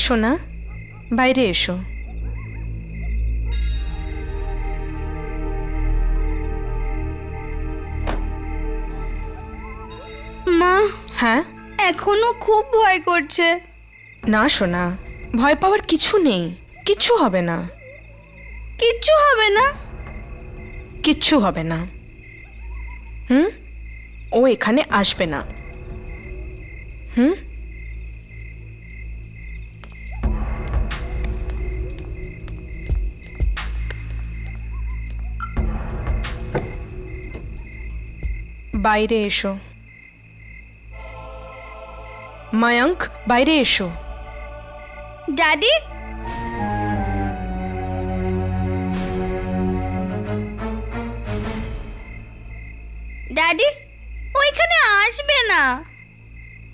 সোনা, বাইরে এসো। মা, হ্যাঁ? এখনো খুব ভয় করছে। না সোনা, ভয় পাওয়ার কিছু নেই, কিচ্ছু হবে না। কিচ্ছু হবে না? কিচ্ছু হবে না। ও এখানে আসবে না। বাইরে এসো। মায়াঙ্ক, বাইরে এসো। ড্যাডি, ড্যাডি ওইখানে আসবে না।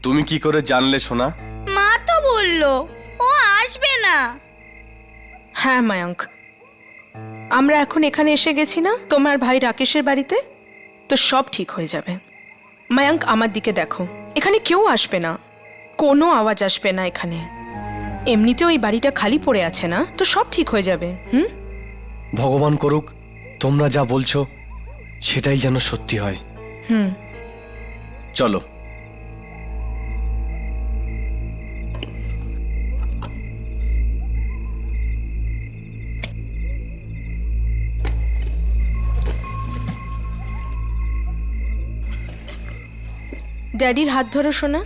তুমি কি করে জানলে সোনা? মা তো বললো ও আসবে না। হ্যাঁ মায়াঙ্ক, আমরা এখন এখানে এসে গেছি না তোমার ভাই রাকেশের বাড়িতে, তো সব ঠিক হয়ে যাবে। মায়াঙ্ক, আমার দিকে দেখো, এখানে কেউ আসবে না, কোনো আওয়াজ আসবে না এখানে। এমনিতেও এই বাড়িটা খালি পড়ে আছে না, তো সব ঠিক হয়ে যাবে। ভগবান করুক তোমরা যা বলছো সেটাই যেন সত্যি হয়। চলো। ড্যাডির হাত ধরো সোনা।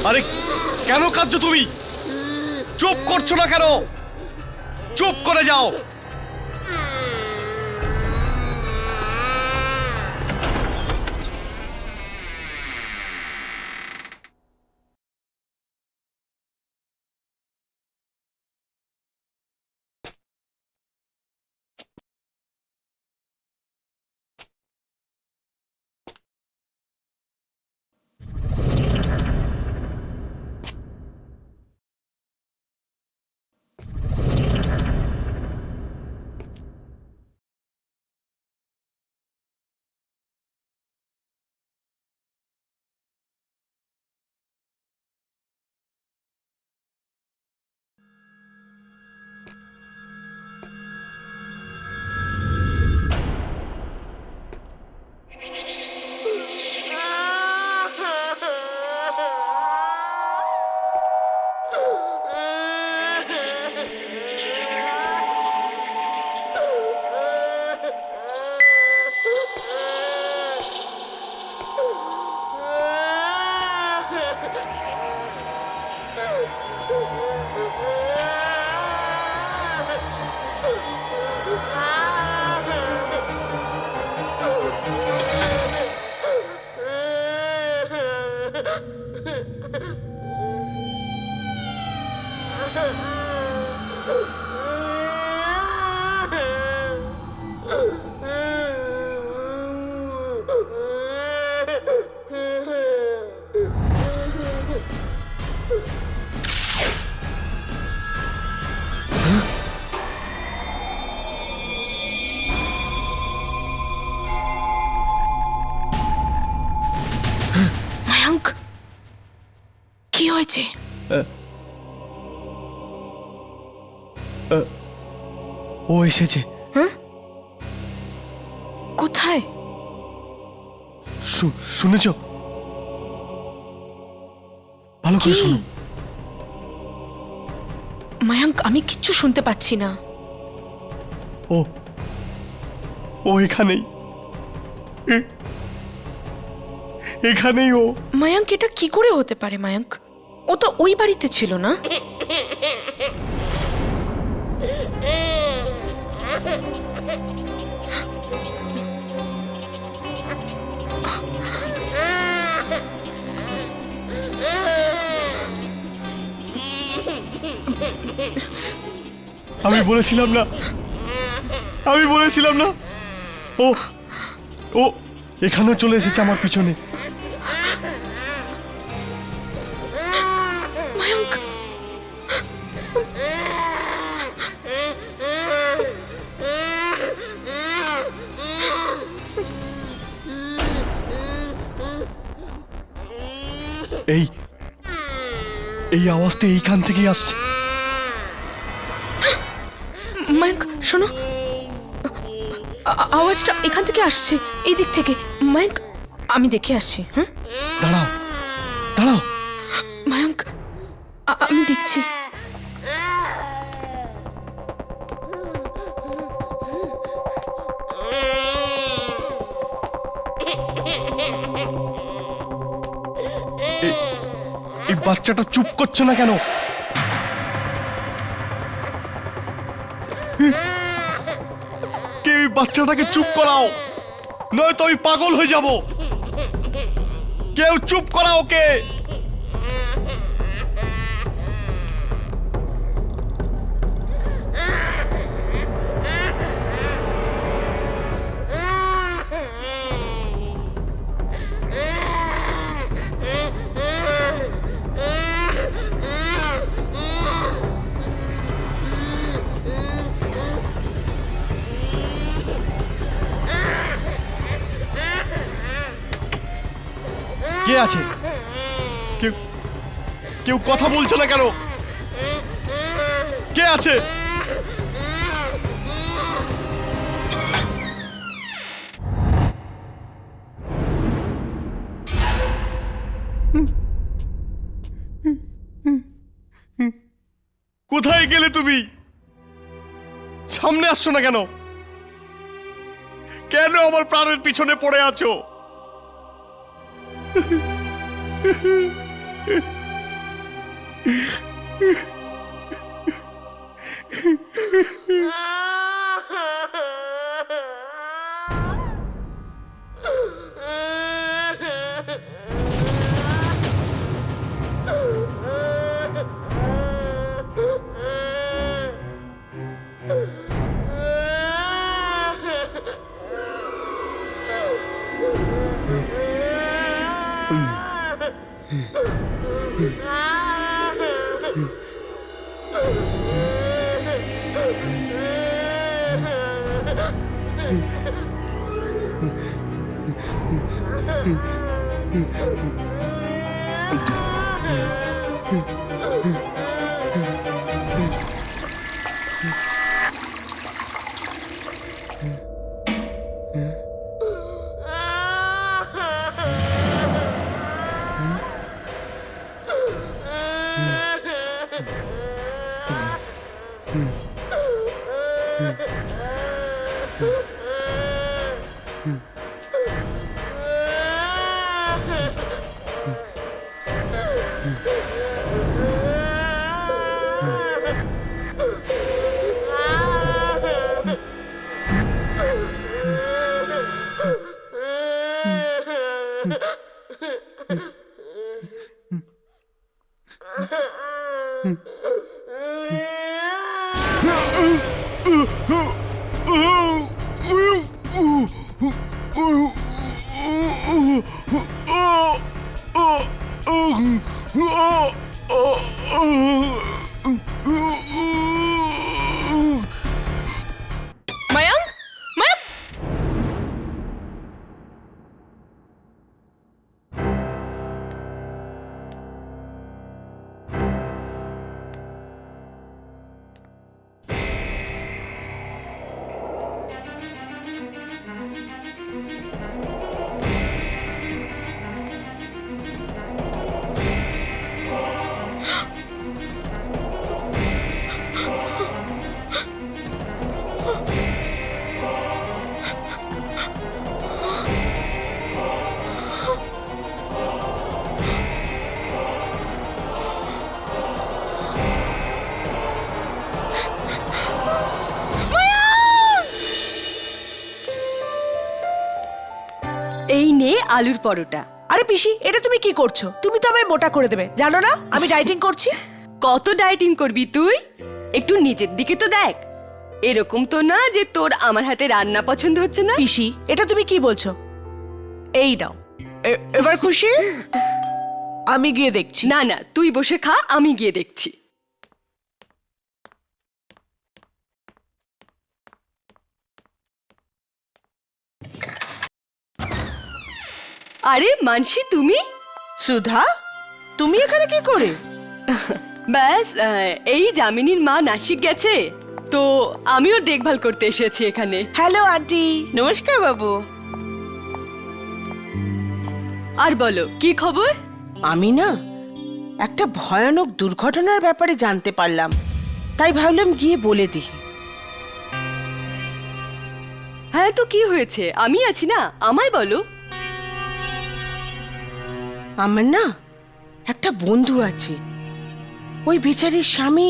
আরে কেন কাঁদছো তুমি? চুপ করছো না কেন? চুপ করে যাও। মায়াঙ্ক, কি হয়েছে? ও এসেছে। কোথায়? শুনেছ? ভালো করে কি? শোনো। মায়াঙ্ক, আমি কিচ্ছু শুনতে পাচ্ছি না। ও ও এখানেই, এখানেই ও। মায়াঙ্ক, এটা কি করে হতে পারে? মায়াঙ্ক, ও তো ওই বাড়িতে ছিল না। আমি বলেছিলাম না, আমি বলেছিলাম না, ও ও এখানেও চলে এসেছে আমার পিছনে। মায়াঙ্ক, এই এই আওয়াজটা এইখান থেকেই আসছে। মায়াঙ্ক শোনো, আওয়াজটা এখান থেকে আসছে, এই দিক থেকে। মায়াঙ্ক, আমি দেখে আসছি। হ্যাঁ, দাঁড়াও দাঁড়াও। মায়াঙ্ক, আমি দেখছি। এই বাচ্চাটা চুপ করছে না কেন? কেউ এই বাচ্চাটাকে চুপ করাও, নয়তো আমি পাগল হয়ে যাব। কেউ চুপ করাও ওকে। কে আছে? কেউ কেউ কথা বলছে না কেন? কে আছে? কোথায় গেলে তুমি? সামনে আসছো না কেন? কেন আমার প্রাণের পিছনে পড়ে আছো? মায়াঙ্ক, মায়াঙ্ক, এই নে আলুর পরোটা। আরে পিসি, এটা তুমি কি করছো? তুমি তো আমায় মোটা করে দেবে, জানো না আমি ডাইটিং করছি। কত ডায়েটিং করবি তুই? একটু নিজের দিকে তো দেখ। এরকম তো না যে তোর আমার হাতে রান্না পছন্দ হচ্ছে না। পিসি, এটা তুমি কি বলছো? এই নাও, এবার খুশি? আমি গিয়ে দেখছি। না না, তুই বসে খা, আমি গিয়ে দেখছি। আরে মানসী, তুমি? সুধা, তুমি এখানে কি করে? ব্যাস, এই যামিনীর মা নাসিক গেছে তো আমিও দেখভাল করতে এসেছি এখানে। Hello aunty. নমস্কার বাবু। আর বলো, কি খবর? আমি না একটা ভয়ানক দুর্ঘটনার ব্যাপারে জানতে পারলাম, তাই ভাবলাম গিয়ে বলে দিই। হ্যাঁ, তো কি হয়েছে? আমি আছি না, আমায় বলো। আমার না একটা বন্ধু আছে, ওই বেচারির স্বামী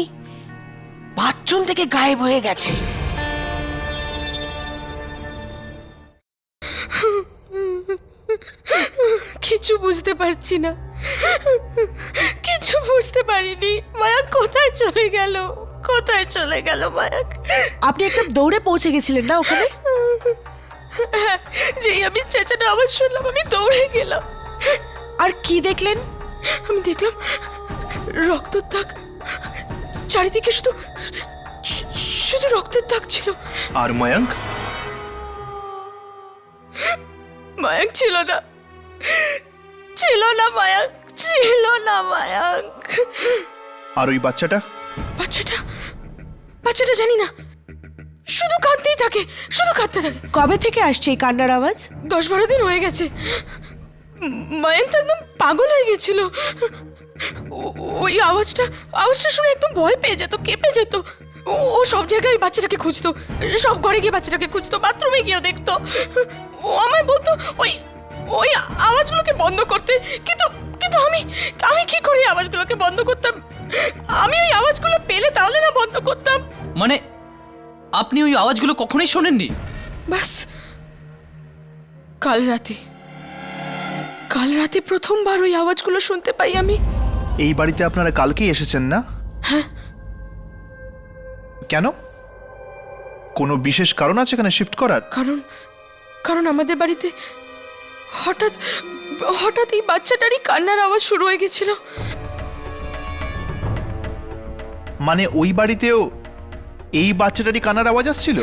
বাথরুম থেকে গায়েব হয়ে গেছে। কিছু বুঝতে পারছি না, কিছু বুঝতে পারিনি। মায়াঙ্ক কোথায় চলে গেল? কোথায় চলে গেল মায়াঙ্ক? আপনি একদম দৌড়ে পৌঁছে গেছিলেন না ওখানে? হ্যাঁ, যেই আমি চেঁচানোর আওয়াজ শুনলাম আমি দৌড়ে গেলাম। আর কি দেখলেন? আমি দেখলাম রক্তের দাগ, চারিদিকে শুধু শুধু রক্তের দাগ ছিল। আর মায়াঙ্ক? মায়াঙ্ক ছিল না, ছিল না মায়াঙ্ক, ছিল না মায়াঙ্ক। আর ওই বাচ্চাটা? বাচ্চাটা, বাচ্চাটা জানি না, শুধু কাঁদতেই থাকে, শুধু কাঁদতে থাকে। কবে থেকে আসছে এই কান্নার আওয়াজ? 10-12 দিন হয়ে গেছে। মায়াঙ্ক তো একদম পাগল হয়ে গেছিল। ওই আওয়াজটা শুনে একদম ভয় পেয়ে যেত, কেঁপে যেত। ও সব জায়গায় বাচ্চাটাকে খুঁজতো, সব ঘরে গিয়ে বাচ্চাটাকে খুঁজতো, বাথরুমে গিয়েও দেখতো। ও আমায় বলতো ওই ওই আওয়াজগুলোকে বন্ধ করতে, কিন্তু কিন্তু আমি আমি কি করে এই আওয়াজগুলোকে বন্ধ করতাম? আমি ওই আওয়াজগুলো পেলে তাহলে না বন্ধ করতাম। মানে আপনি ওই আওয়াজগুলো কখনোই শোনেননি? বাস কাল রাতে প্রথমবার ওই আওয়াজগুলো শুনতে পাই আমি। এই বাড়িতে আপনারা কালকেই এসেছেন না? হ্যাঁ। কেন? কোনো বিশেষ কারণ আছে এখানে শিফট করার? কারণ আমাদের বাড়িতে হঠাৎ হঠাৎ এই বাচ্চাটারই কান্নার আওয়াজ শুরু হয়ে গেছিল। মানে ওই বাড়িতেও এই বাচ্চাটারই কান্নার আওয়াজ আসছিল?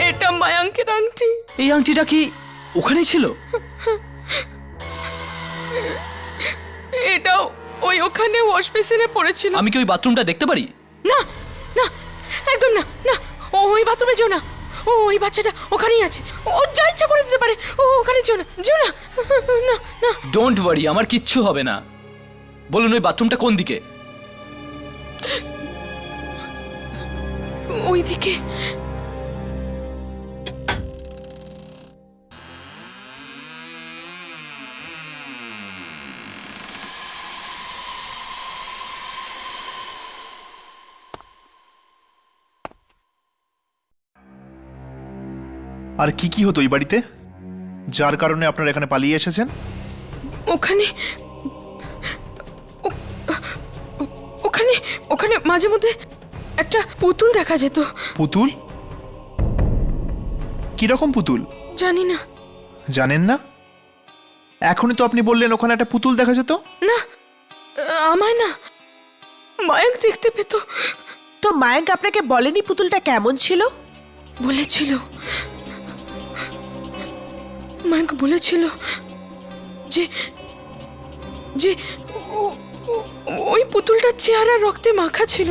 এটা মায়াঙ্কের আংটি। এই আংটিটা কি ওখানেই ছিল? এটাও ওখানে ওয়াশ বেসিনে পড়েছিল। আমি কি ওই বাথরুমটা দেখতে পারি? না না, একদম না, না, ওই বাথরুমে যেও না। ওই বাচ্চাটা ওখানেই আছে, ও যা ইচ্ছা করে দিতে পারে। ওখানে যেও না, যেও না, না না। ডোন্ট ওয়ারি, আমার কিচ্ছু হবে না। বলুন ওই বাথরুমটা কোন দিকে? ওইদিকে। আর কি কি হতো ওই বাড়িতে যার কারণে আপনারা এখানে পালিয়ে এসেছেন? ওখানে ওখানে ওখানে মাঝে মধ্যে একটা পুতুল দেখা যেত। পুতুল? কিরকম পুতুল? জানি না। জানেন না? এখনই তো আপনি বললেন ওখানে একটা পুতুল দেখা যেত। না, আমায় না, মায়াঙ্ক দেখতে পেত। তো মায়াঙ্ক আপনাকে বলেনি পুতুলটা কেমন ছিল? বলেছিল, মায়াঙ্ক বলেছিল যে যে ওই পুতুলটার চেহারা রক্তে মাখা ছিল।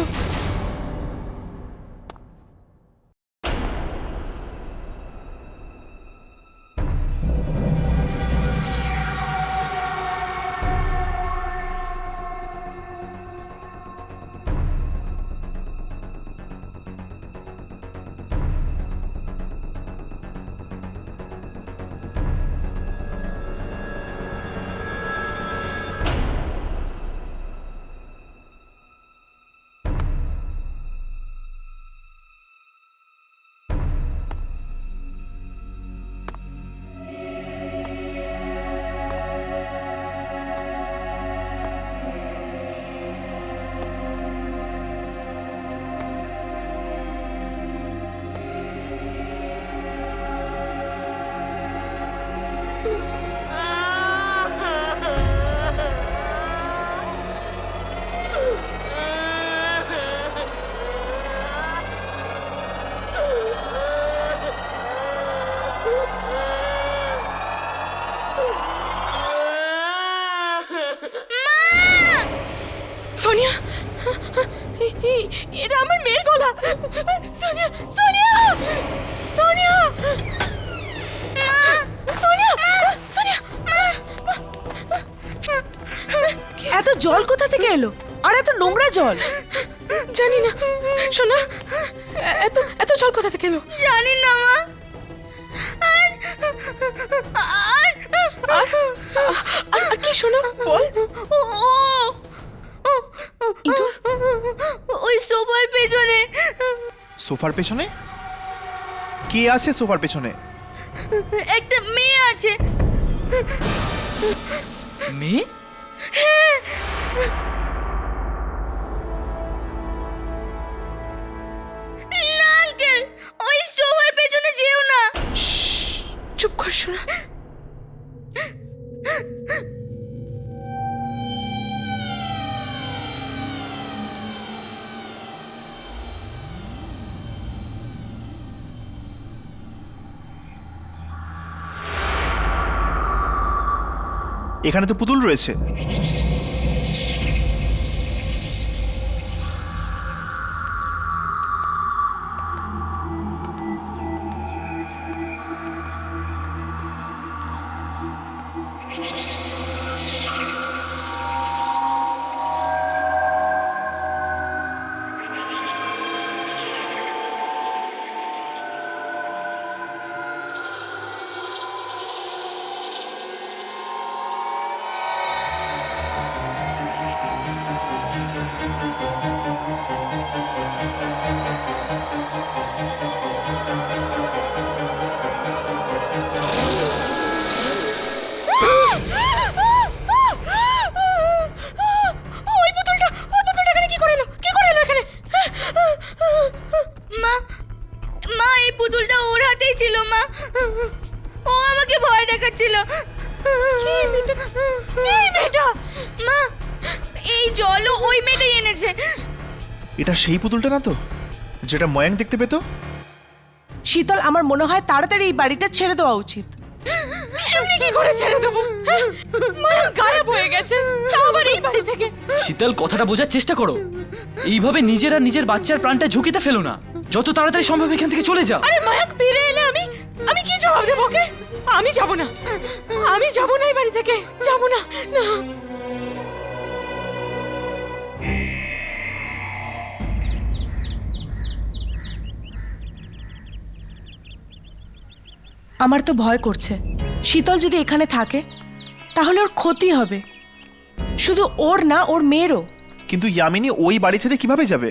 সোনিয়া এটা আমার মেয়ের গলা। সোনিয়া সোনিয়া সোনিয়া সোনিয়া সোনিয়া এত জল কোথা থেকে এলো? আর এত নোংরা জল! জানি না সোনা, এত এত জল কোথা থেকে এলো? জানি না মা। আর আর আর কি সোনা বল। ও ইঁদুর? ওই সোফার পেছনে সোফার পেছনে কে আছে? সোফার পেছনে একটা মেয়ে আছে। মেয়ে? না আঙ্কেল, ওই সোফার পেছনে যেও না। চুপ কর সোনা। এখানে তো পুতুল রয়েছে। ওই পুতুলটা এখানে কি করে এলো? কি করে এলো এখানে? মা মা এই পুতুলটা ওর হাতেই ছিল মা। ও আমাকে ভয় দেখাচ্ছিল। এই মেয়েটা মা এই জলও ওই মেয়েটাই এনেছে। এটা সেই পুতুলটা না তো যেটা ময়াঙ্ক দেখতে পেতো? শীতল, আমার মনে হয় তাড়াতাড়ি এই বাড়িটা ছেড়ে দেওয়া উচিত। এমনি কি করে ছেড়ে দেবো? মায়া গায়েব হয়ে গেছে, তাও আবার এই বাড়ি থেকে। শীতল, কথাটা বোঝার চেষ্টা করো। এইভাবে নিজের আর নিজের বাচ্চার প্রাণটা ঝুঁকিতে ফেলো না। যত তাড়াতাড়ি সম্ভব এখান থেকে চলে যাও। আরে মায়াক ফিরে এলে আমি কি জবাব দেবো ওকে? আমি যাব না, আমি যাব না এই বাড়ি থেকে, যাব না। না আমার তো ভয় করছে। শীতল যদি এখানে থাকে তাহলে ওর ক্ষতি হবে, শুধু ওর না, ওর মেয়েরও। কিন্তু ইয়ামিনী ওই বাড়ি ছেড়ে কিভাবে যাবে?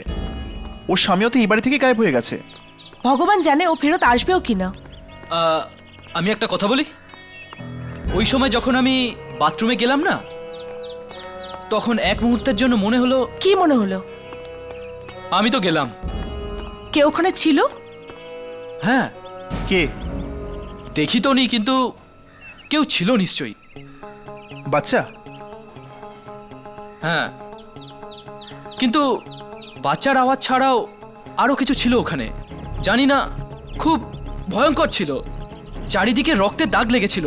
ওর স্বামীও তো এই বাড়ি থেকে গায়েব হয়ে গেছে। ভগবান জানে ও ফেরত আসবেও কিনা। আমি একটা কথা বলি। ওই সময় যখন আমি বাথরুমে গেলাম না, তখন এক মুহূর্তের জন্য মনে হলো। কি মনে হলো? আমি তো গেলাম। কে ওখানে ছিল? হ্যাঁ, কে? দেখি তো নি, কিন্তু কেউ ছিল নিশ্চয়ই। বাচ্চা? হ্যাঁ, কিন্তু বাচ্চার আওয়াজ ছাড়াও আরো কিছু ছিল ওখানে। জানি না, খুব ভয়ঙ্কর ছিল। চারিদিকে রক্তের দাগ লেগেছিল।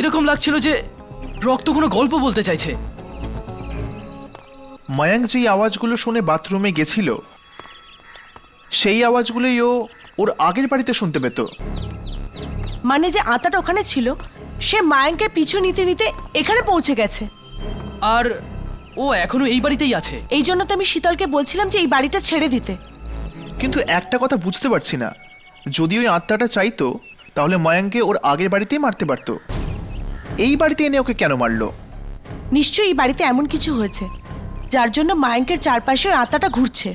এরকম লাগছিল যে রক্ত কোনো গল্প বলতে চাইছে। ময়াঙ্ক যেই আওয়াজগুলো শুনে বাথরুমে গেছিল, সেই আওয়াজগুলোই ওর আগের বাড়িতে শুনতে পেত। মানে যে আত্মাটা ওখানে ছিল সে মায়াঙ্কের পিছু নিতে নিতে এখানে পৌঁছে গেছে। আর ও এখনো এই বাড়িতেই আছে। এই জন্য তো আমি শীতলকে বলছিলাম যে এই বাড়িটা ছেড়ে দিতে। কিন্তু একটা কথা বুঝতে পারছি না, যদি ওই আত্মাটা চাইতো তাহলে ময়াঙ্ককে ওর আগের বাড়িতেই মারতে পারতো। এই বাড়িতে এনে ওকে কেন মারলো? নিশ্চয়ই এই বাড়িতে এমন কিছু হয়েছে যার জন্য মায়াঙ্কের চারপাশে ওই আত্মাটা ঘুরছে।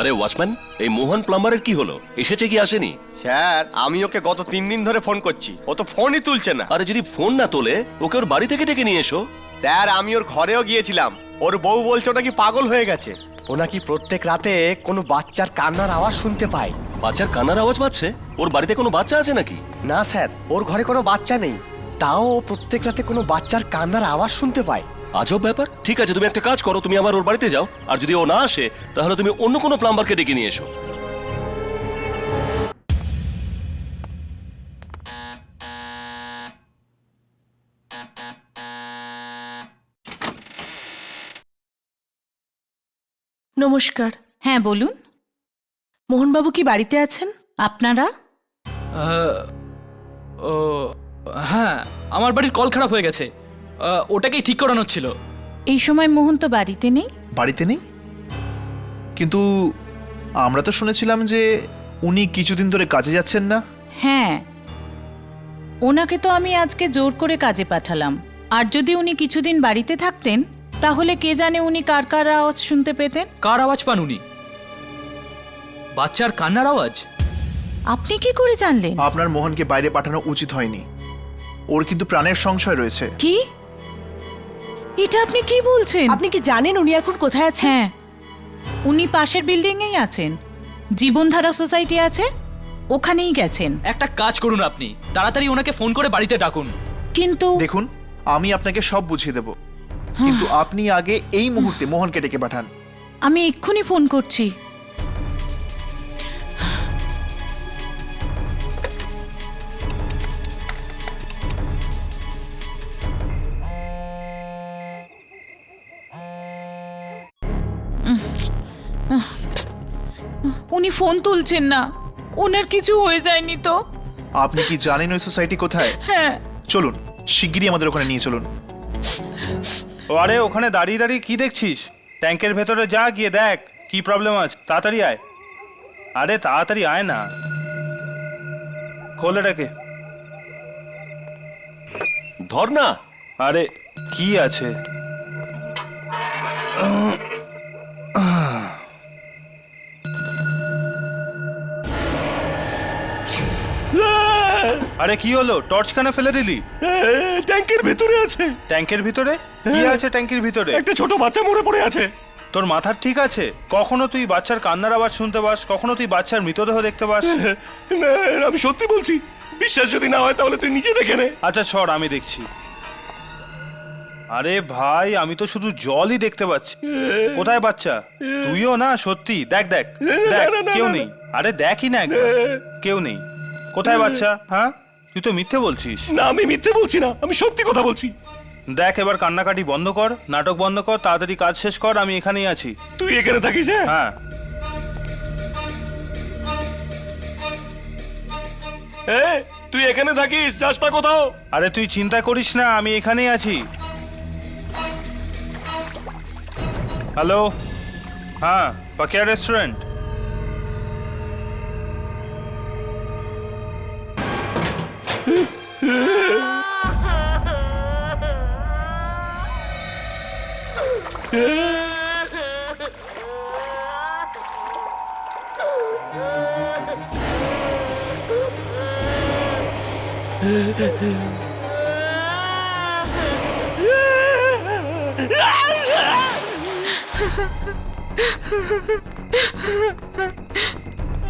আরে ওয়াচম্যান, এই মোহন প্লাম্বারের কি হলো? এসেছে কি আসেনি? স্যার, আমি ওকে গত 3 দিন ধরে ফোন করছি, ও তো ফোনই তুলছে না। আরে যদি ফোন না তোলে, ওকে ওর বাড়ি থেকে ডেকে নিয়ে এসো। স্যার, আমি ওর ঘরেও গিয়েছিলাম, ওর বউ বলছে ও নাকি পাগল হয়ে গেছে। ও নাকি প্রত্যেক রাতে কোনো বাচ্চার কান্নার আওয়াজ শুনতে পায়। বাচ্চার কান্নার আওয়াজ পাচ্ছে? ওর বাড়িতে কোনো বাচ্চা আছে নাকি? না স্যার, ওর ঘরে কোনো বাচ্চা নেই, তাও ও প্রত্যেক রাতে কোনো বাচ্চার কান্নার আওয়াজ শুনতে পায়। আজব ব্যাপার। ঠিক আছে, তুমি একটা কাজ করো, তুমি আমার ওর বাড়িতে যাও, আর যদি ও না আসে তাহলে তুমি অন্য কোনো প্লাম্বারকে ডেকে নিয়ে এসো। নমস্কার। হ্যাঁ বলুন, মোহনবাবু কি বাড়িতে আছেন? আপনারা? ও হ্যাঁ, আমার বাড়ির কল খারাপ হয়ে গেছে, ওটাকেই ঠিক করানোর ছিল। এই সময় মোহন তো বাড়িতে নেই। বাড়িতে নেই? কিন্তু আমরা তো শুনেছিলাম যে উনি কিছুদিন ধরে কাজে যাচ্ছেন না। হ্যাঁ, ওনাকে তো আমি আজকে জোর করে কাজে পাঠালাম। আর যদি উনি কিছুদিন বাড়িতে থাকতেন তাহলে কে জানে উনি কার কার আওয়াজ শুনতে পেতেন। কার আওয়াজ পান উনি? বাচ্চার কান্নার আওয়াজ? আপনি কি করে জানলেন? আপনার মোহনকে বাইরে পাঠানো উচিত হয়নি, ওর কিন্তু প্রাণের সংশয় রয়েছে। কি? এটা আপনি কি বলছেন? আপনি কি জানেন উনি এখন কোথায় আছেন? হ্যাঁ, উনি পাশের বিল্ডিংয়েই আছেন। জীবনধারা সোসাইটি আছে, ওখানেই গেছেন। একটা কাজ করুন, আপনি তাড়াতাড়ি ওনাকে ফোন করে বাড়িতে ডাকুন। কিন্তু দেখুন, আমি আপনাকে সব বুঝিয়ে দেব, কিন্তু আপনি আগে এই মুহূর্তে মোহনকে ডেকে পাঠান। আমি এক্ষুনি ফোন করছি। উনি ফোন তুলছেন না। ওনার কিছু হয়ে যায়নি তো? আপনি কি জানেন ওই সোসাইটি কোথায়? হ্যাঁ। চলুন, শিগগিরই আমাদের ওখানে নিয়ে চলুন। আরে ওখানে দাঁড়িয়ে দাঁড়িয়ে কি দেখছিস? ট্যাঙ্কের ভেতরে যা, গিয়ে দেখ কি প্রবলেম আছে। তাড়াতাড়ি আয়, আরে তাড়াতাড়ি আয় না, খোল এটাকে। ধর না। আরে কি আছে? আরে কি হলো? টর্চ কেন ফেলে দিলি? ট্যাঙ্কের ভেতরে আছে। ট্যাঙ্কের ভিতরে কি আছে? ট্যাঙ্কের ভিতরে একটা ছোট বাচ্চা মরে পড়ে আছে। তোর মাথার ঠিক আছে? কখনো তুই বাচ্চার কান্নার আওয়াজ শুনতে পাস, কখনো তুই বাচ্চার মৃতদেহ দেখতে পাস? না, আমি সত্যি বলছি, বিশ্বাস যদি না হয় তাহলে তুই নিজে দেখে নে। আচ্ছা সর, আমি দেখছি। আরে ভাই, আমি তো শুধু জলই দেখতে পাচ্ছি। কোথায় বাচ্চা? তুইও না? সত্যি দেখ দেখ দেখ, কেউ নেই। আরে দেখই না একবার, কেউ নেই। কোথায় বাচ্চা? হ্যাঁ, তুই তো মিথ্যে বলছিস। না, আমি মিথ্যে বলছি না, আমি সত্যি কথা বলছি। দেখ, এবার কান্নাকাটি বন্ধ কর, নাটক বন্ধ কর, তাড়াতাড়ি কাজ শেষ কর। আমি এখানেই আছি। তুই এখানে থাকিস? হ্যাঁ। তুই এখানে থাকিস, যাস না কোথাও। আরে তুই চিন্তা করিস না, আমি এখানেই আছি। হ্যালো, হ্যাঁ, পাকিয়া রেস্টুরেন্ট।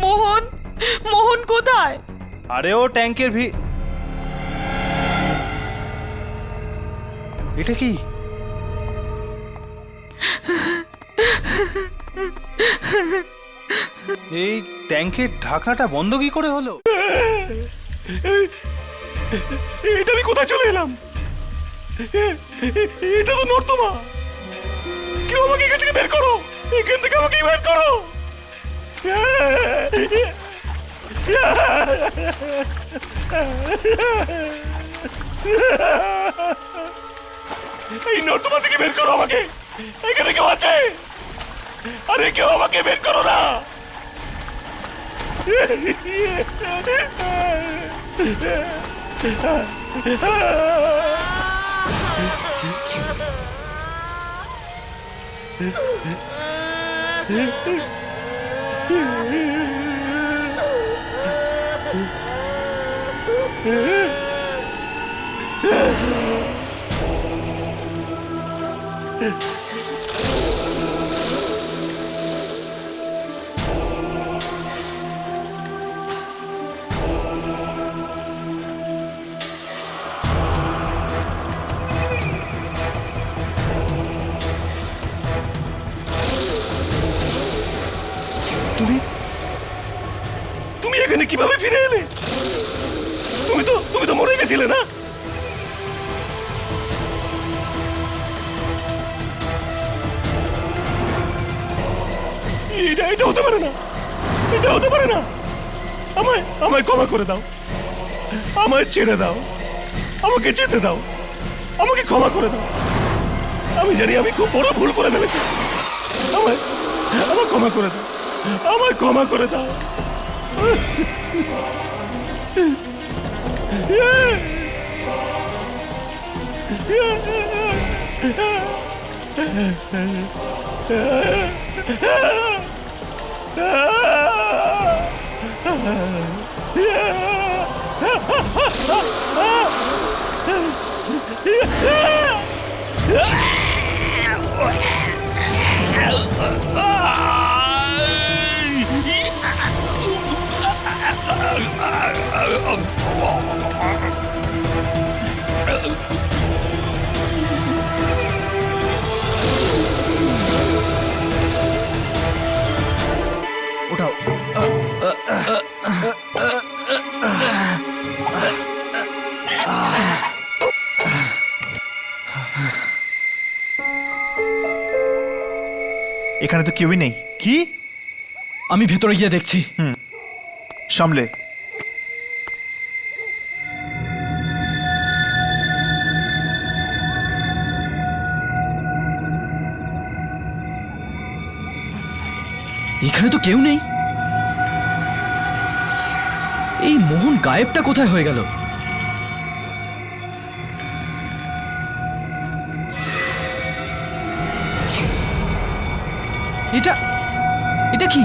মোহন, মোহন কোথায়? আরে ও ট্যাঙ্কের এটা কি? এই ট্যাঙ্কের ঢাকনাটা বন্ধ কি করে হলো? এটা আমি কোথায় চলে এলাম? এটা তো নর্দমা। কেউ আমাকে এখান থেকে বের করো, এখান থেকে আমাকে বের করো। এই নর্দমা থেকে বের করো আমাকে, এখানে কেউ আছে? আরে কেউ আমাকে বের করো না। তুমি এখানে কিভাবে ফিরে এলে? তুমি তো মরে গেছিলে না? এটা এটা হতে পারে না, এটা হতে পারে না। আমায় আমায় ক্ষমা করে দাও, আমায় ছেড়ে দাও, আমাকে যেতে দাও, আমাকে ক্ষমা করে দাও। আমি জানি আমি খুব বড় ভুল করে ফেলেছি। আমায় আমায় ক্ষমা করে দাও, আমায় ক্ষমা করে দাও। ওঠাও। এখানে তো কেউই নেই। কি? আমি ভেতরে গিয়ে দেখছি। সামলে। এখানে তো কেউ নেই। এই মোহন গায়েবটা কোথায় হয়ে গেল? এটা এটা কি?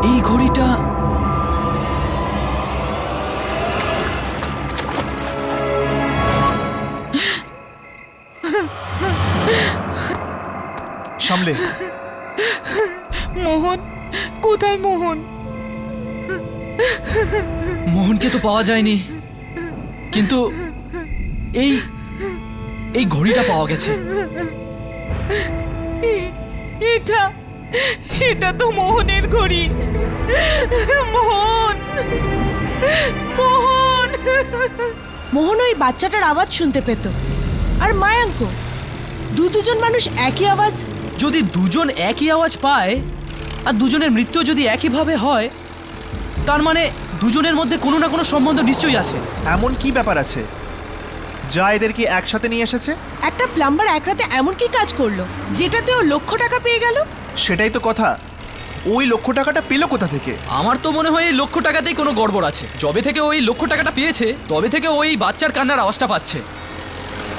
এই ঘড়িটা সামলে। মোহন কোথায় মোহন? মোহনকে তো পাওয়া যায়নি, কিন্তু এই এই ঘড়িটা পাওয়া গেছে। এটা এটা তো মোহনের ঘড়ি। মোহন মোহন মোহন ওই বাচ্চাটার আওয়াজ শুনতে পেত, আর মায়াঙ্ক দুজন মানুষ একই আওয়াজ। যদি দুজন একই আওয়াজ পায় আর দুজনের মৃত্যু যদি একইভাবে হয়, তার মানে দুজনের মধ্যে কোনো না কোনো সম্বন্ধ নিশ্চয়ই আছে। এমন কি ব্যাপার আছে যা এদেরকে একসাথে নিয়ে এসেছে? একটা প্লাম্বার এক রাতে এমন কি কাজ করলো যেটাতে ও লক্ষ টাকা পেয়ে গেল? সেটাই তো কথা। ওই লক্ষ টাকাটা পেলো কোথা থেকে? আমার তো মনে হয় এই লক্ষ টাকাতেই কোনো গড়বড় আছে। যবে থেকে ওই লক্ষ টাকাটা পেয়েছে তবে থেকে ওই বাচ্চার কান্নার আওয়াজটা পাচ্ছে।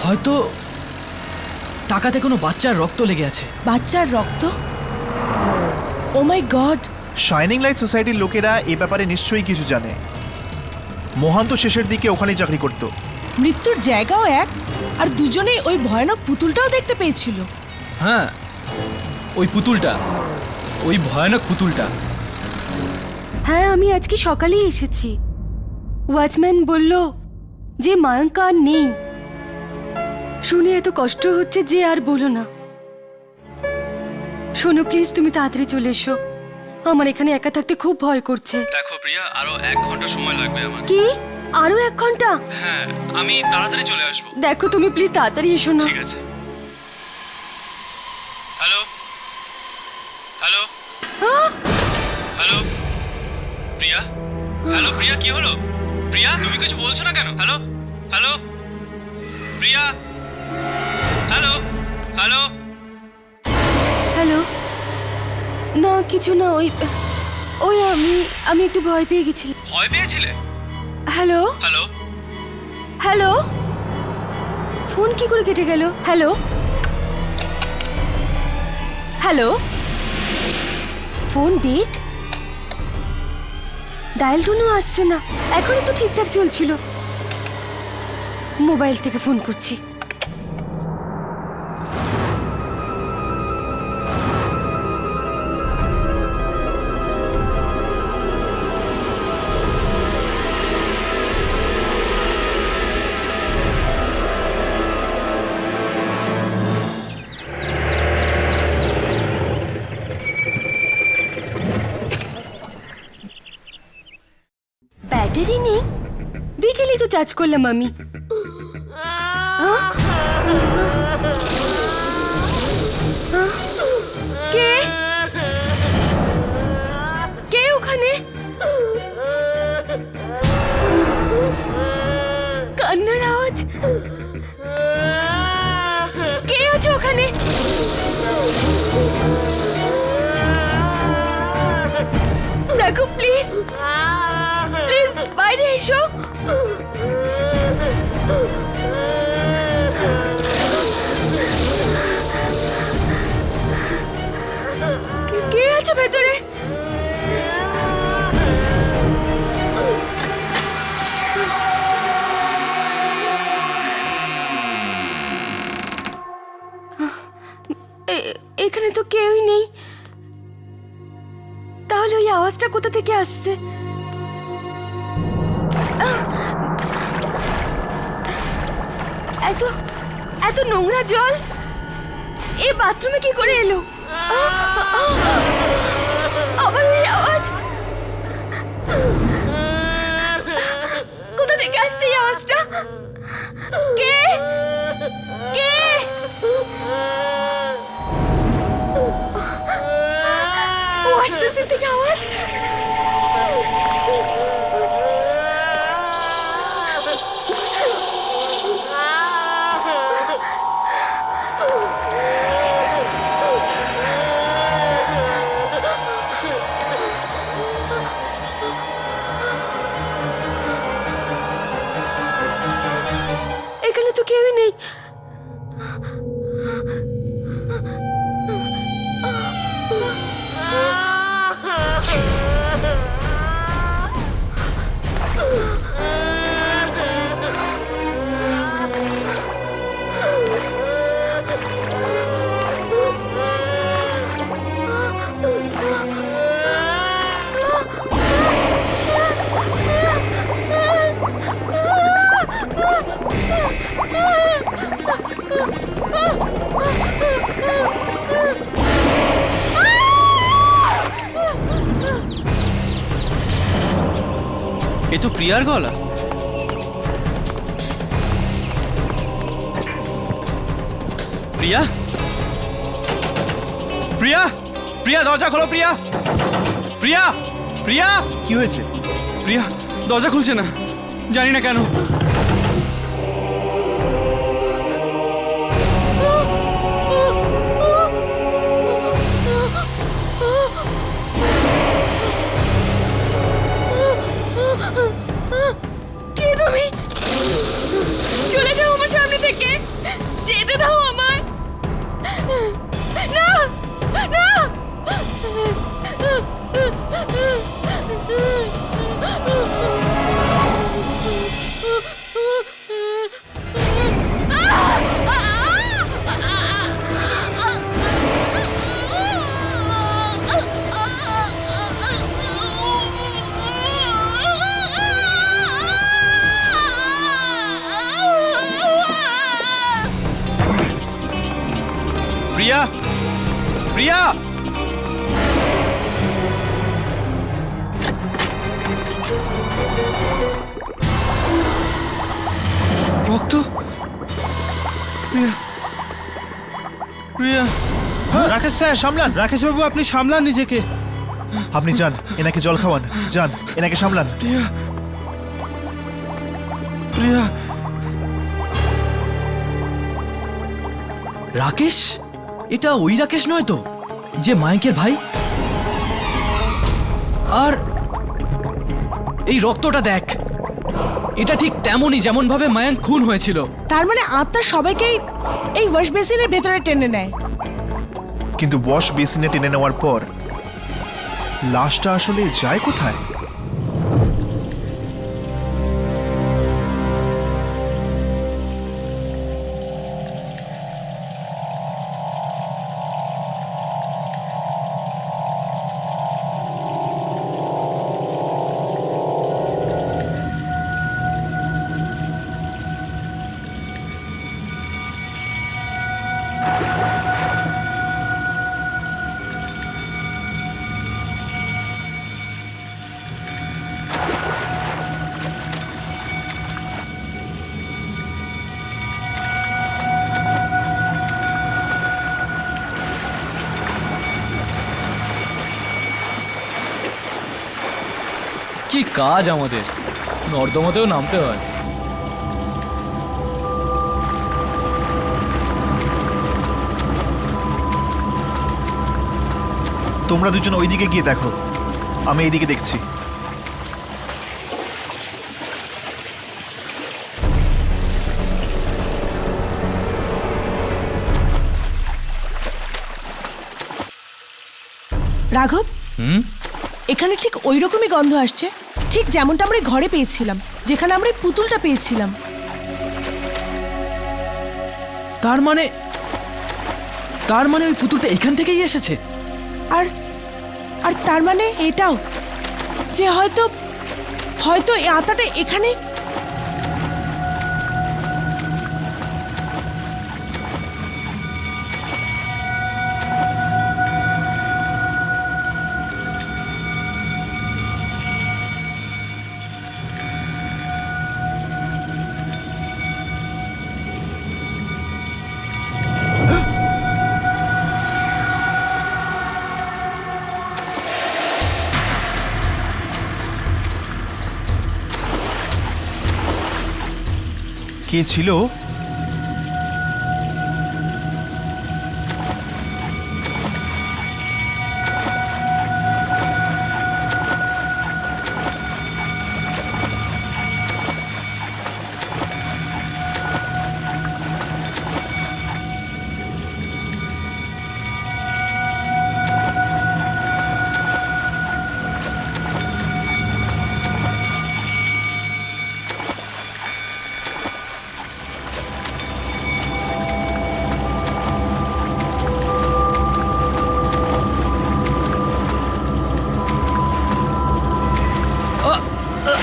হয়তো টাকাতে কোনো বাচ্চার রক্ত লেগে আছে। বাচ্চার রক্ত? ও মাই গড! শাইনিং লাইট সোসাইটির লোকেরা এ ব্যাপারে নিশ্চয়ই কিছু জানে। মোহন তো শেষের দিকে ওখানেই চাকরি করত। মৃত্যুর জায়গাও এক, আর দুজনেই ওই ভয়ানক পুতুলটাও দেখতে পেয়েছিল। হ্যাঁ, ওই পুতুলটা, ওই ভয়ানক পুতুলটা। হ্যাঁ, আমি আজকে সকালেই এসেছি। ওয়াচম্যান বলল যে মায়াঙ্ক আর নেই। শুনে এত কষ্ট হচ্ছে যে আর বলো না। শোনো প্লিজ, তুমি তাড়াতাড়ি চলে এসো। আমার এখানে একা থাকতে খুব ভয় করছে। দেখো প্রিয়া, আরো 1 ঘন্টা সময় লাগবে আমার। কি? আরো 1 ঘন্টা? হ্যাঁ, আমি তাড়াতাড়ি চলে আসবো। দেখো তুমি প্লিজ তাড়াতাড়ি এসো না। ঠিক আছে। হ্যালো হ্যালো হ্যালো প্রিয়া, হ্যালো প্রিয়া, কি হলো? প্রিয়া, তুমি কিছু বলছো না কেন? হ্যালো হ্যালো প্রিয়া, হ্যালো হ্যালো। হ্যালো? না কিছু না, ওই ওই আমি একটু ভয় পেয়ে গেছিলাম। ভয় পেয়েছিলে? হ্যালো হ্যালো হ্যালো, ফোন কি করে কেটে গেল? হ্যালো হ্যালো, ফোন দেখ, ডায়াল টোনও আসছে না। এখনই তো ঠিকঠাক চলছিল। মোবাইল থেকে ফোন করছি। ব্যাটারি নেই? বিকেলে তো চার্জ করলাম আমি। কে কে ওখানে? কান্নার আওয়াজ। কে আছে ওখানে? দেখো প্লিজ, প্লিজ বাইরে এসো। কে আছে ভেতরে? এখানে তো কেউই নেই। তাহলে ওই আওয়াজটা কোথা থেকে আসছে? এত এত নোংরা জল এই বাথরুমে কি করে এলো? আবার ওই আওয়াজ, কোথা থেকে আসছে এই আওয়াজটা? কে কে? ওয়াশ বেসিন থেকে আওয়াজ। এখানে তো কেউই নেই। এ তো প্রিয়ার গলা। প্রিয়া, প্রিয়া, প্রিয়া দরজা খোলো। প্রিয়া, প্রিয়া, প্রিয়া। কি হয়েছে? প্রিয়া দরজা খুলছে না, জানি না কেন। কে তুমি? চলে যাও আমার সামনে থেকে, যেতে দাও আমায়। না না। প্রিয়া, প্রিয়া। রক্ত। প্রিয়া, প্রিয়া। রাকেশ স্যার সামলান। রাকেশ বাবু আপনি সামলান নিজেকে। আপনি যান, এনাকে জল খাওয়ান। যান, এনাকে সামলান। প্রিয়া, প্রিয়া। রাকেশ? এটা ওই রাকেশ নয় তো, যে মায়াঙ্কের ভাই? আর এই রক্তটা দেখ, এটা ঠিক তেমনই যেমন ভাবে মায়াঙ্ক খুন হয়েছিল। তার মানে আত্মা সবাইকেই এই ওয়াশ বেসিনের ভেতরে টেনে নেয়। কিন্তু ওয়াশ বেসিনে টেনে নেওয়ার পর লাশটা আসলে যায় কোথায়? কি কাজ আমাদের, নর্দমাতেও নামতে হয়। তোমরা দুজন ওইদিকে গিয়ে দেখো, আমি এইদিকে দেখছি। রাঘব, হুম? এখানে ঠিক ওই রকমই গন্ধ আসছে, ঠিক যেমনটা আমরা ঘরে পেয়েছিলাম, যেখানে আমরা এই পুতুলটা পেয়েছিলাম। তার মানে ওই পুতুলটা এখান থেকেই এসেছে। আর আর তার মানে এটাও যে হয়তো হয়তো এই আত্মাটা এখানে। কে ছিল?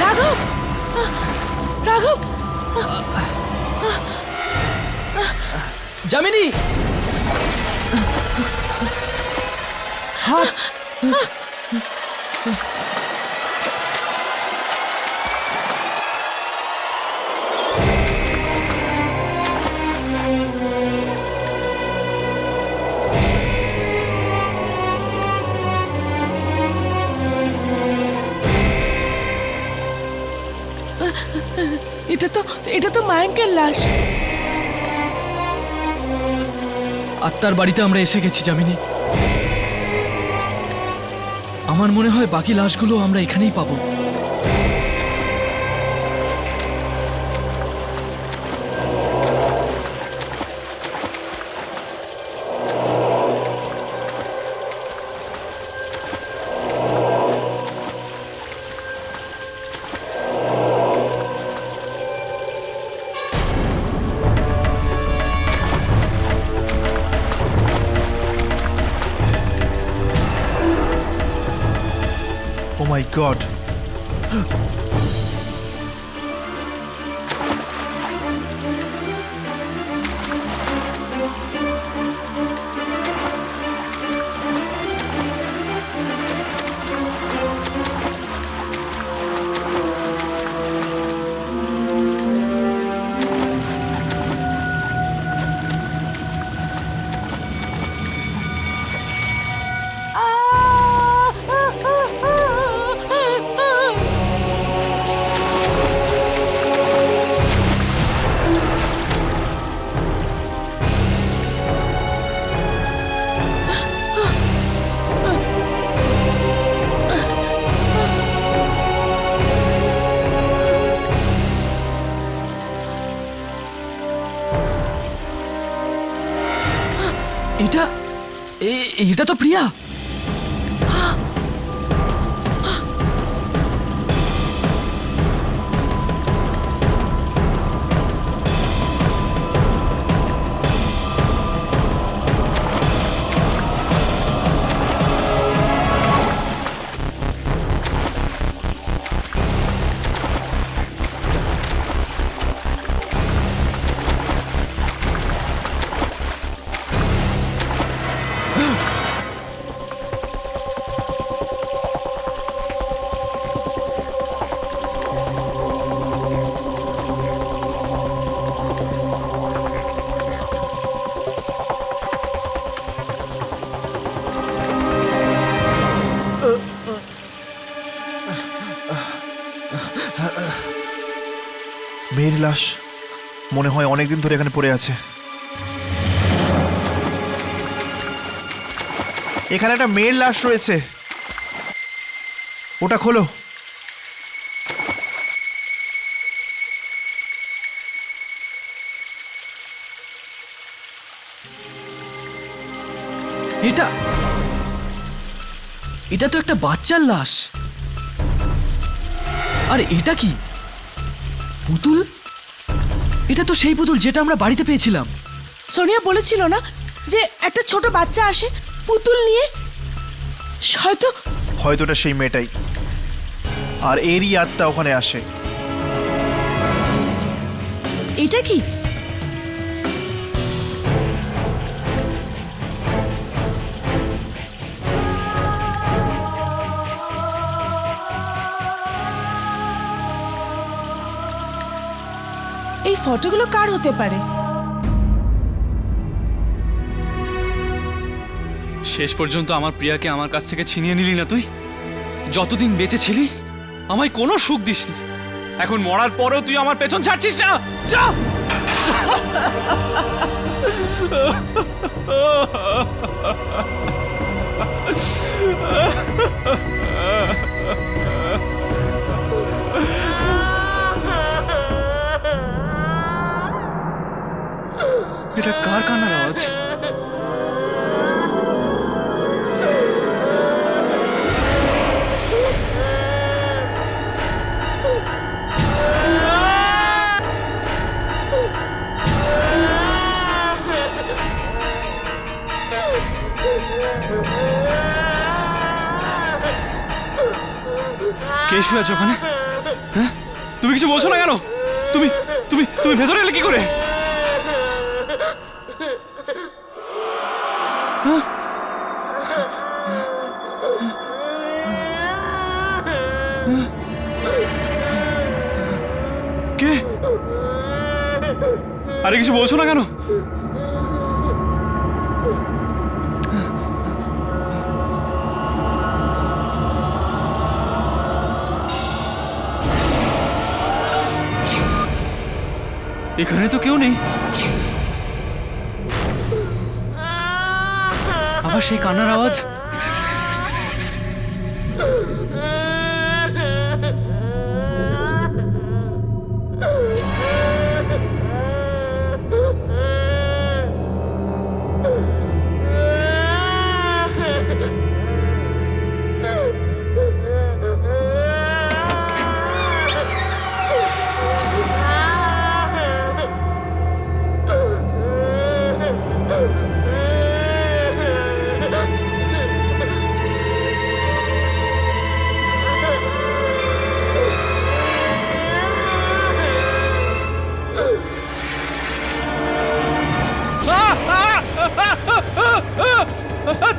রাঘব, রাঘব, যামিনী, এটা তো মায়াঙ্কের লাশ। আত্মার বাড়িতে আমরা এসে গেছি যামিনী। আমার মনে হয় বাকি লাশগুলো আমরা এখানেই পাবো। ও মাই গড! এটা তো প্রিয়া। মেয়ের লাশ মনে হয় অনেকদিন ধরে এখানে পড়ে আছে। এখানে একটা মেয়ের লাশ রয়েছে, ওটা খোলো। এটা এটা তো একটা বাচ্চার লাশ। আর এটা কি পুতুল? এটা তো সেই পুতুল যেটা আমরা বাড়িতে পেয়েছিলাম। সোনিয়া বলেছিল না যে একটা ছোট বাচ্চা আসে পুতুল নিয়ে? হয়তো হয়তো ওটা সেই মেয়েটাই, আর এরই আত্মা ওখানে আসে। এটা কি? এই ফটোগুলো কার হতে পারে? শেষ পর্যন্ত আমার প্রিয়াকে আমার কাছ থেকে ছিনিয়ে নিলি না তুই? যতদিন বেঁচে ছিলি আমায় কোনো সুখ দিসনি, এখন মরার পরেও তুই আমার পেছন ছাড়ছিস না। যা! এটা কার কান্নার আওয়াজ? কে শুয়ে আছে ওখানে? হ্যাঁ, তুমি কিছু বলছো না কেন? তুমি তুমি তুমি ভেতরে এলে কি করে? হ্যাঁ? কে? আরে কিছু বলছো না কেন? এখানে তো কেউ নেই। আবার সেই কান্নার আওয়াজ।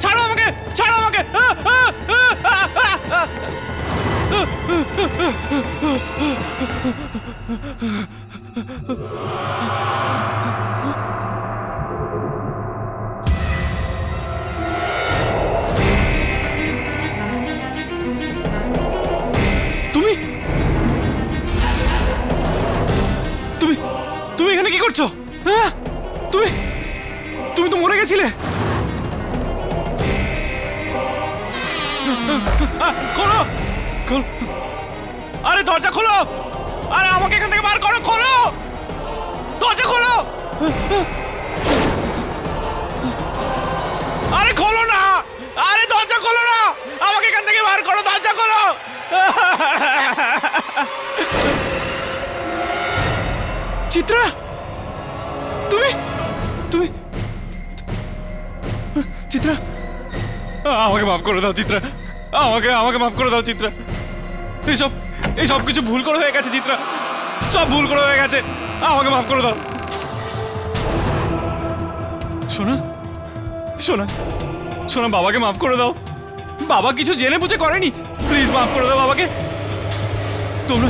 ছাড়ো আমাকে, ছাড়ো আমাকে। তুমি তুমি তুমি এখানে কি করছো? হ্যাঁ, তুমি তুমি তো মরে গেছিলে। খোলো, খোলো, আরে দরজা খোলো, আরে আমাকে এখান থেকে বার করো, খোলো দরজা, খোলো, আরে খোলো না, আরে দরজা খোলো না, আমাকে এখান থেকে বার করো, দরজা খোলো। চিত্রা, তুমি তুমি চিত্রা, আমাকে মাফ করে দাও চিত্রা, আমাকে আমাকে মাফ করে দাও চিত্রা। এইসব এইসব কিছু ভুল করে হয়ে গেছে চিত্রা, সব ভুল করে হয়ে গেছে, আমাকে মাফ করে দাও। শোনা শোনা শোনা, বাবাকে মাফ করে দাও, বাবা কিছু জেনে বুঝে করেনি, প্লিজ মাফ করে দাও বাবাকে। তোমরা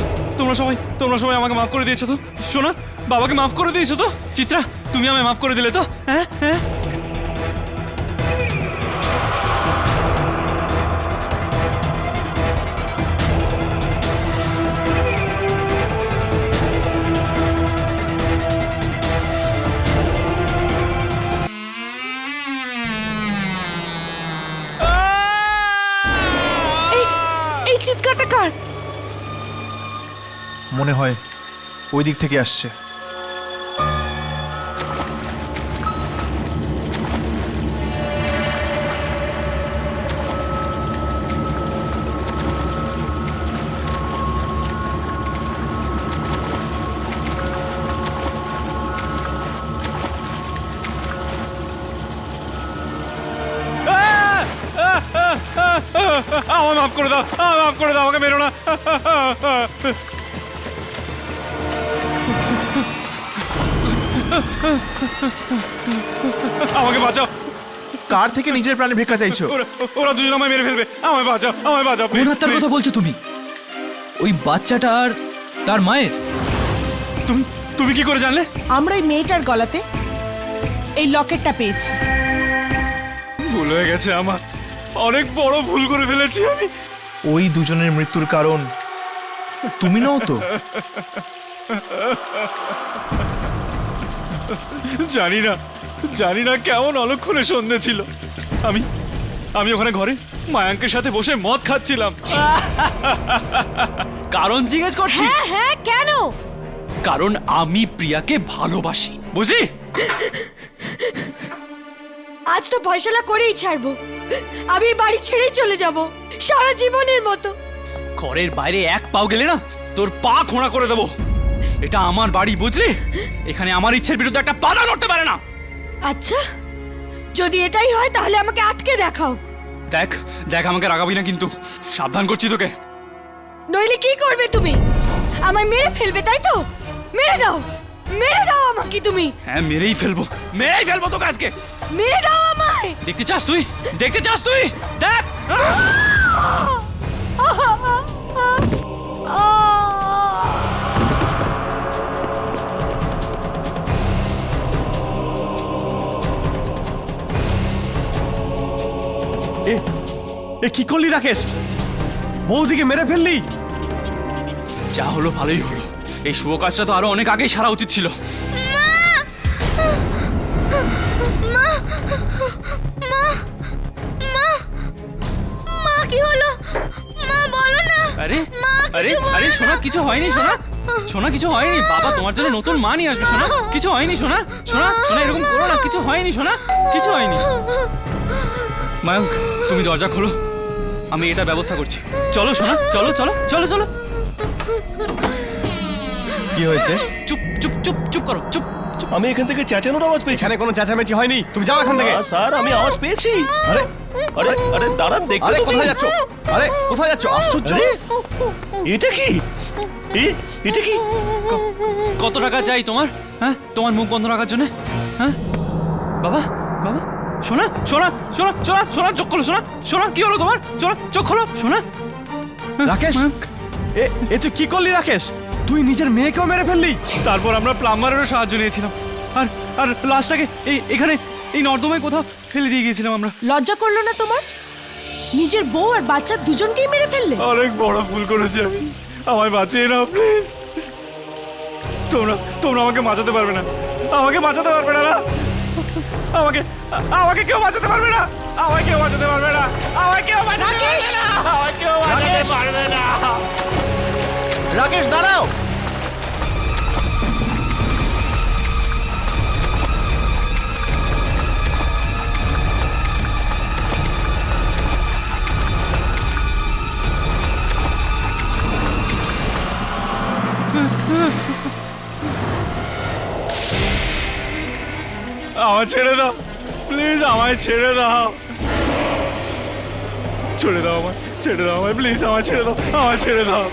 তোমরা সবাই আমাকে মাফ করে দিয়েছো তো? শোনা, বাবাকে মাফ করে দিয়েছো তো? চিত্রা, তুমি আমায় মাফ করে দিলে তো? হ্যাঁ হ্যাঁ। মনে হয় ওই দিক থেকে আসছে। আমায় মাফ করে দাও, আমায় মাফ করে দাও, আমাকে মেরো না। আমাকে বাঁচাও। কার থেকে নিজের প্রাণে ভিক্ষা চাইছো? ওরা দুজন আমায় মেরে ফেলবে, আমায় বাঁচাও, আমায় বাঁচাও। কোন হত্যার কথা বলছো তুমি? ওই বাচ্চাটা আর তার মায়ের? তুমি কি করে জানলে? আমরা ওই মেয়েটার গলাতে এই লকেটটা পেয়েছি। ভুল হয়ে গেছে আমার, অনেক বড় ভুল করে ফেলেছি আমি। ওই দুজনের মৃত্যুর কারণ তুমি নও তো? জানি না কেমন অলক্ষণে সন্ধে ছিল। আমি ওখানে ঘরে মায়াঙ্কের সাথে বসে মদ খাচ্ছিলাম। কারণ জিজ্ঞেস করছিস? হ্যাঁ কেন? কারণ আমি প্রিয়াকে ভালোবাসি, বুঝলি? আজ তো ফয়সালা করেই ছাড়বো। আমি বাড়ি ছেড়েই চলে যাব সারা জীবনের মতো। ঘরের বাইরে এক পাও গেলে না তোর পা খোঁড়া করে দেবো। এটা আমার বাড়ি, বুঝলি? এখানে আমার ইচ্ছের বিরুদ্ধে একটা পাতা নড়তে পারে না। আচ্ছা, যদি এটাই হয় তাহলে আমাকে আটকে দেখাও। দেখ আমাকে রাগাবি না কিন্তু, সাবধান করছি তোকে। নইলে কি করবে তুমি? আমায় মেরে ফেলবে, তাই তো? মেরে দাও আমাকে তুমি। হ্যাঁ, মেরেই ফেলবো তোকে আজকে। মেরে দাও আমায়। দেখতে চাস তুই? দেখ এ কি করলি রাকেশ? বৌদিকে মেরে ফেললি? যা হলো ভালোই হলো। এই শুভ কাজটা তো আরো অনেক আগেই সারা উচিত ছিল। মা কি হলো? মা বলো না। আরে সোনা, কিছু হয়নি সোনা, কিছু হয়নি। বাবা তোমার জন্য নতুন মা নিয়ে আসবে সোনা। কিছু হয়নি সোনা, এরকম করো না। কিছু হয়নি সোনা, কিছু হয়নি। মায়ঙ্ক, তুমি দরজা খোলো, আমি এটা ব্যবস্থা করছি। চলো সোনা, চলো। কি হয়েছে? চুপ করো, চুপ। আমি এখান থেকে চেঁচানোর আওয়াজ পেয়েছি। এখানে কোনো চেঁচামেচি হয়নি, তুমি যাও এখান থেকে। স্যার, আমি আওয়াজ পেয়েছি। আরে আরে আরে দাঁড়ান, দেখতে আরে তো কোথায় দিন। যাচ্ছ? কোথায় যাচ্ছ? আশ্চর্য। আরে, এটা কি? এটা কি? কত টাকা চাই তোমার? হ্যাঁ, তোমার মুখ বন্ধ রাখার জন্য? হ্যাঁ বাবা, সোনা, চোখ খোলো সোনা, কি হলো তোমার? চোখ খোলো সোনা। রাকেশ, এ তুই কি করলি রাকেশ? তুই নিজের মেয়েকেও মেরে ফেললি। তারপর আমরা প্লাম্বারেরও সাহায্য নিয়েছিলাম, আর লাশটাকে এখানে এই নর্দমায় কোথাও ফেলে দিয়ে গিয়েছিলাম আমরা। লজ্জা করলো না তোমার? নিজের বউ আর বাচ্চা দুজনকেই মেরে ফেললে। অনেক বড় ভুল করেছি আমি, আমায় বাঁচিয়ে নাও প্লিজ। তোমরা আমাকে বাঁচাতে পারবে না, না আমাকে কেউ বাঁচাতে পারবে না, রাকেশ দাঁড়াও। আমায় ছেড়ে দাও প্লিজ, আমায় ছেড়ে দাও আমায় প্লিজ, আমায় ছেড়ে দাও। আমায় ছেড়ে দাও।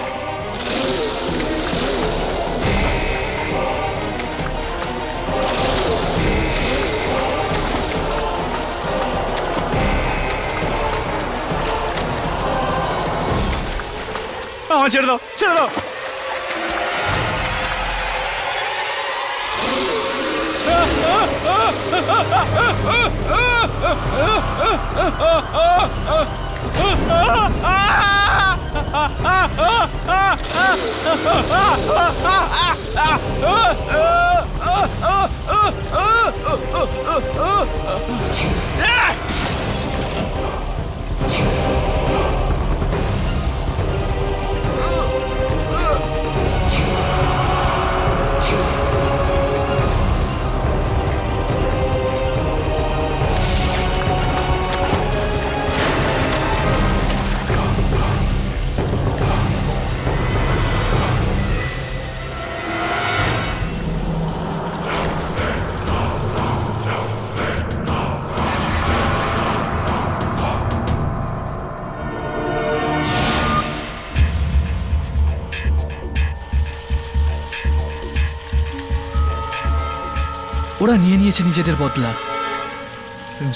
ওরা নিয়ে নিয়েছে নিজেদের বদলা।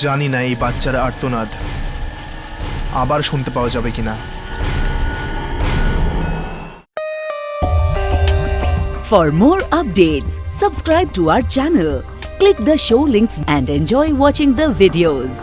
জানি না এই বাচ্চার আর্তনাদ আবার শুনতে পাওয়া যাবে কিনা। For more updates, subscribe to our channel, click the show links and enjoy watching the videos.